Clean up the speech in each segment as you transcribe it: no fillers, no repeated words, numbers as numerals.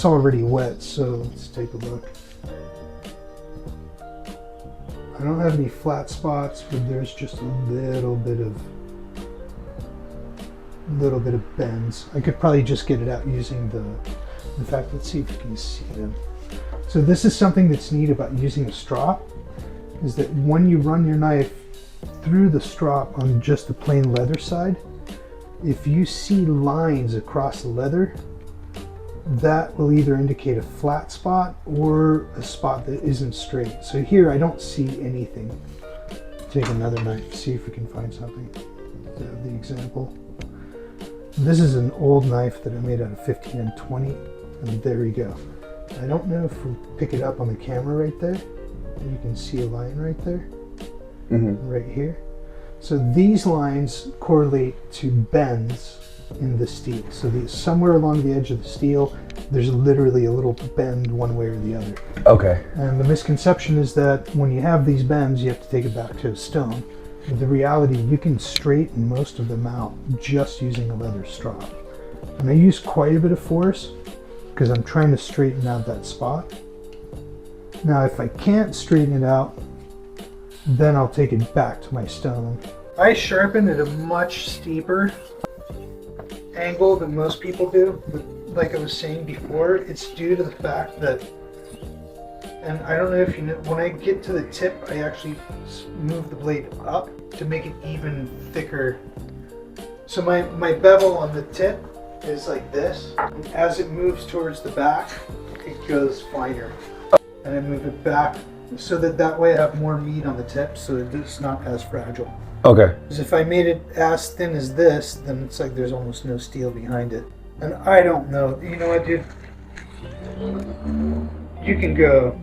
it's already wet, so let's take a look. I don't have any flat spots, but there's just a little bit of bends. I could probably just get it out using in fact, let's see if you can see them. So this is something that's neat about using a strop, is that when you run your knife through the strop on just the plain leather side, if you see lines across the leather, that will either indicate a flat spot or a spot that isn't straight. So here I don't see anything. Take another knife, see if we can find something. The example. This is an old knife that I made out of 15 and 20, and there we go. I don't know if we pick it up on the camera right there. You can see a line right there, right here. So these lines correlate to bends in the steel. So somewhere along the edge of the steel, there's literally a little bend one way or the other. Okay. And the misconception is that when you have these bends, you have to take it back to a stone. But the reality, you can straighten most of them out just using a leather strop. And I use quite a bit of force because I'm trying to straighten out that spot. Now, if I can't straighten it out, then I'll take it back to my stone. I sharpen at a much steeper angle than most people do. But like I was saying before, it's due to the fact that, and I don't know if you know, when I get to the tip, I actually move the blade up to make it even thicker. So my bevel on the tip is like this. And as it moves towards the back, it goes finer. And I move it back so that way I have more meat on the tip, so that it's not as fragile. Okay. Because if I made it as thin as this, then it's like there's almost no steel behind it. And I don't know. You know what, dude? You can go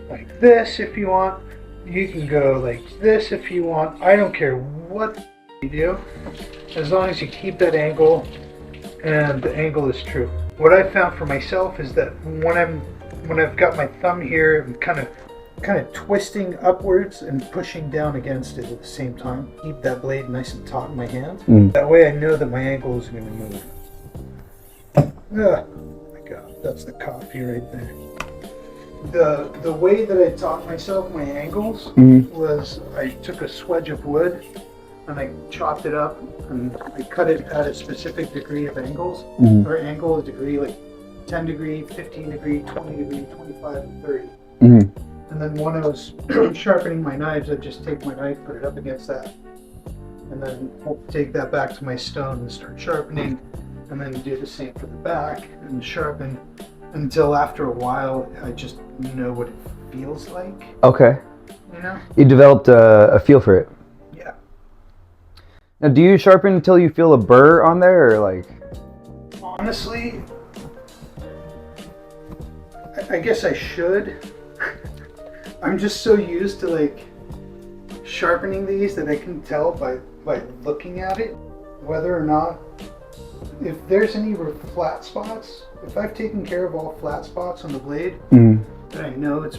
like this if you want. You can go like this if you want. I don't care what you do, as long as you keep that angle and the angle is true. What I found for myself is that when I've got my thumb here, I'm kind of twisting upwards and pushing down against it at the same time. Keep that blade nice and taut in my hand. That way I know that my ankle is going to move. Oh my God, that's the coffee right there. The way that I taught myself my angles was I took a swedge of wood and I chopped it up and I cut it at a specific degree of angles, or angle a degree, like 10 degree, 15 degree, 20 degree, 25, and 30. And then when I was sharpening my knives, I'd just take my knife, put it up against that, and then take that back to my stone and start sharpening, and then do the same for the back and sharpen until after a while I just know what it feels like. Okay. You know? You developed a feel for it. Yeah. Now, do you sharpen until you feel a burr on there, or like? Honestly, I guess I should. I'm just so used to like sharpening these that I can tell by looking at it whether or not, if there's any flat spots. If I've taken care of all flat spots on the blade, then I know it's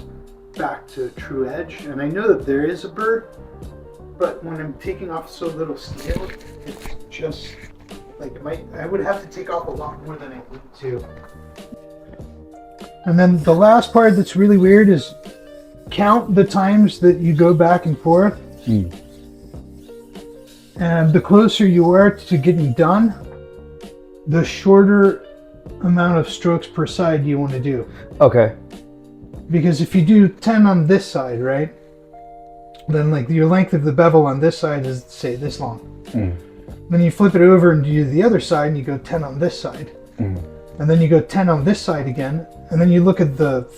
back to true edge, and I know that there is a burr, but when I'm taking off so little steel, it's just like I would have to take off a lot more than I need to. And then the last part that's really weird is count the times that you go back and forth. And the closer you are to getting done, the shorter amount of strokes per side you want to do. Okay. Because if you do 10 on this side, right, then like your length of the bevel on this side is, say, this long. Then you flip it over and you do the other side and you go 10 on this side. And then you go 10 on this side again, and then you look at the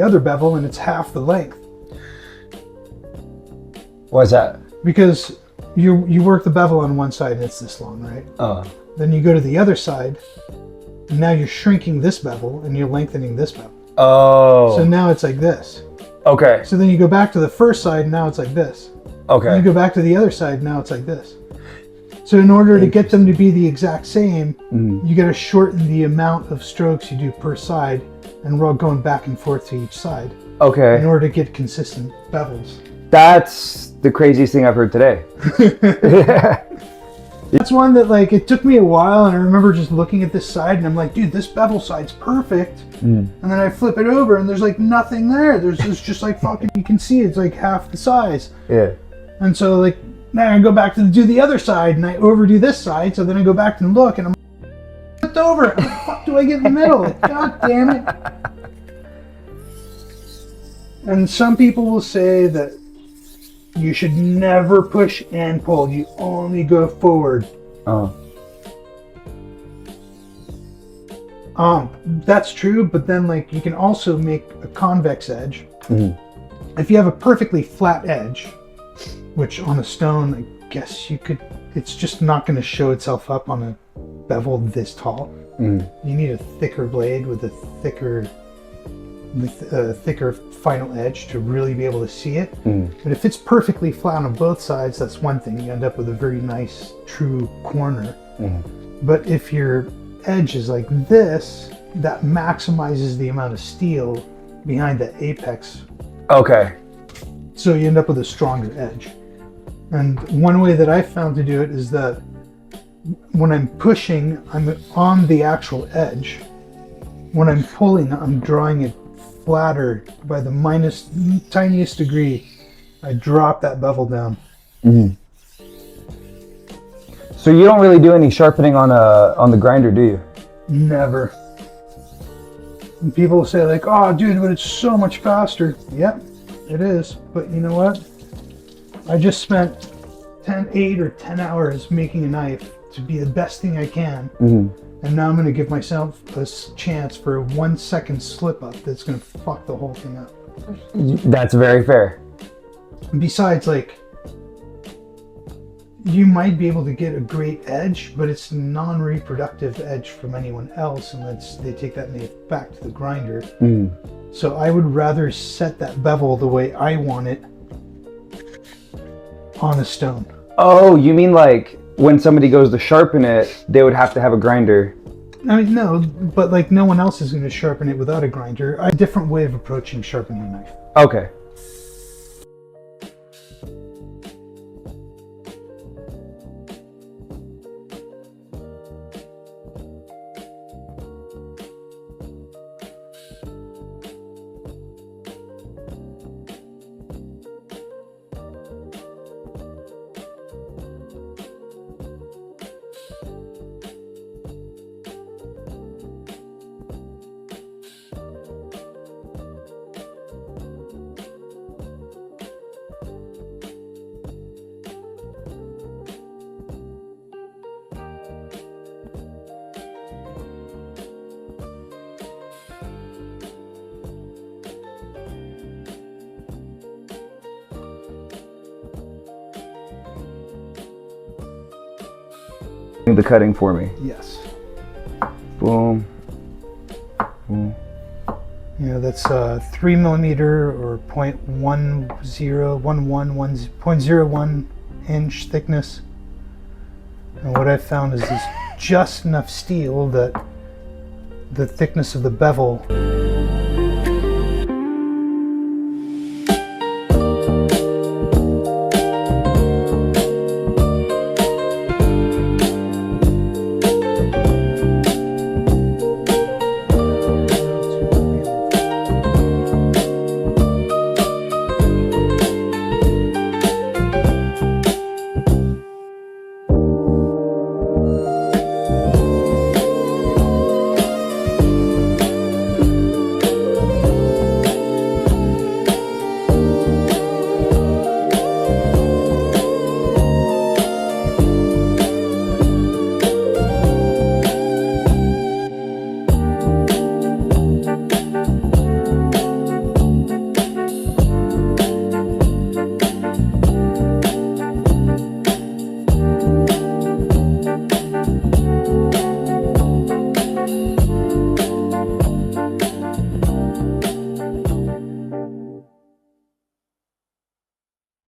other bevel and it's half the length. Why is that? Because you work the bevel on one side and it's this long, right? Then you go to the other side, and now you're shrinking this bevel and you're lengthening this bevel. So now it's like this. Okay. So then you go back to the first side and now it's like this. Okay. Then you go back to the other side and now it's like this. So in order to get them to be the exact same, you got to shorten the amount of strokes you do per side, and we're all going back and forth to each side. Okay. In order to get consistent bevels. That's the craziest thing I've heard today. That's one that like it took me a while, and I remember just looking at this side, and I'm like, dude, this bevel side's perfect. And then I flip it over, and there's like nothing there. There's just like fucking, you can see it's like half the size. Yeah. And so like now I go back to do the other side, and I overdo this side. So then I go back and look, and I'm flipped over. How the fuck do I get in the middle? Like, God damn it! And some people will say that you should never push and pull. You only go forward. Oh. That's true, but then like you can also make a convex edge. Mm-hmm. If you have a perfectly flat edge, which on a stone, I guess you could, it's just not going to show itself up on a bevel this tall. You need a thicker blade with a thicker final edge to really be able to see it. But if it's perfectly flat on both sides, that's one thing. You end up with a very nice, true corner. But if your edge is like this, that maximizes the amount of steel behind the apex. Okay. So you end up with a stronger edge. And one way that I found to do it is that when I'm pushing, I'm on the actual edge. When I'm pulling, I'm drawing it flatter by the tiniest degree. I drop that bevel down. So you don't really do any sharpening on the grinder, do you? Never. And people say like, oh dude, but it's so much faster. Yep, it is. But you know what? I just spent 8 or 10 hours making a knife to be the best thing I can. And now I'm going to give myself a chance for a 1 second slip up that's going to fuck the whole thing up. That's very fair. And besides, like, you might be able to get a great edge, but it's non-reproductive edge from anyone else, and they take that and they back to the grinder. So I would rather set that bevel the way I want it on a stone. Oh, you mean like when somebody goes to sharpen it, they would have to have a grinder? I mean, no, but like no one else is going to sharpen it without a grinder. A different way of approaching sharpening a knife. Okay. The cutting for me. Yes. Boom. Boom. You know, that's 3mm or 0.01 inch thickness. And what I found is there's just enough steel that the thickness of the bevel